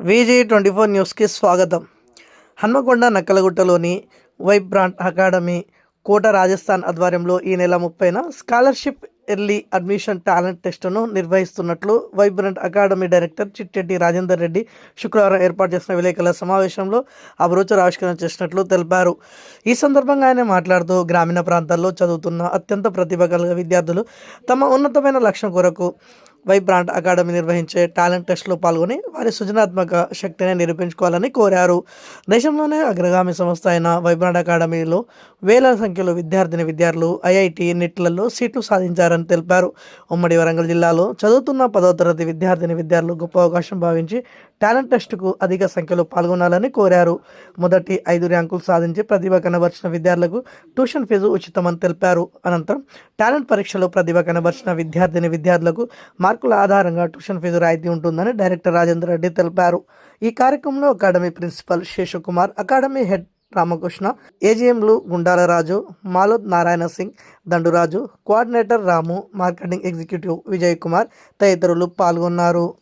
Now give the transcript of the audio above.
VG24 న్యూస్కి స్వాగతం. హన్మకొండ నక్కలగుట్టలోని వైబ్రాంట్ అకాడమీ కోట రాజస్థాన్ ఆధ్వర్యంలో ఈ నెల 30న స్కాలర్షిప్ ఎర్లీ అడ్మిషన్ టాలెంట్ టెస్టును నిర్వహిస్తున్నట్లు vibrant academy director Chitteddy Rajender Reddy శుక్రవారం ఏర్పాటు చేసిన విలేకరుల సమావేశంలో అభిరుచులు ఆవిష్కరణ చేసినట్లు తెలిపారు. ఈ సందర్భంగా ఆయన మాట్లాడుతూ గ్రామీణ ప్రాంతాల్లో చదువుతున్న అత్యంత ప్రతిభ కలిగిన విద్యార్థులు తమ ఉన్నతమైన లక్ష్యం కొరకు వైబ్రాంట్ అకాడమీ నిర్వహించే టాలెంట్ టెస్ట్లో పాల్గొని వారి సృజనాత్మక శక్తిని నిరూపించుకోవాలని కోరారు. దేశంలోనే అగ్రగామి సంస్థ అయిన వైబ్రాంట్ అకాడమీలో వేల సంఖ్యలో విద్యార్థులు ఐఐటి నెట్లలో సీట్లు సాధించారని తెలిపారు. ఉమ్మడి వరంగల్ జిల్లాలో చదువుతున్న 10వ తరగతి విద్యార్థులు గొప్ప అవకాశం భావించి టాలెంట్ టెస్టుకు అధిక సంఖ్యలో పాల్గొనాలని కోరారు. మొదటి 5 ర్యాంకులు సాధించి ప్రతిభ కనబర్చిన విద్యార్థులకు ట్యూషన్ ఫీజు ఉచితమని తెలిపారు. అనంతరం టాలెంట్ పరీక్షలో ప్రతిభ కనబర్చిన విద్యార్థులకు మార్కుల ఆధారంగా ట్యూషన్ ఫీజు రాయితీ ఉంటుందని డైరెక్టర్ రాజేందర్ రెడ్డి తెలిపారు. ఈ కార్యక్రమంలో academy principal Seshakumar, academy head Ramakrishna, ఏజీఎంలు Gundala Raju, Malod Narayana Singh, Danduraju, coordinator Ramu, marketing executive Vijay Kumar తదితరులు పాల్గొన్నారు.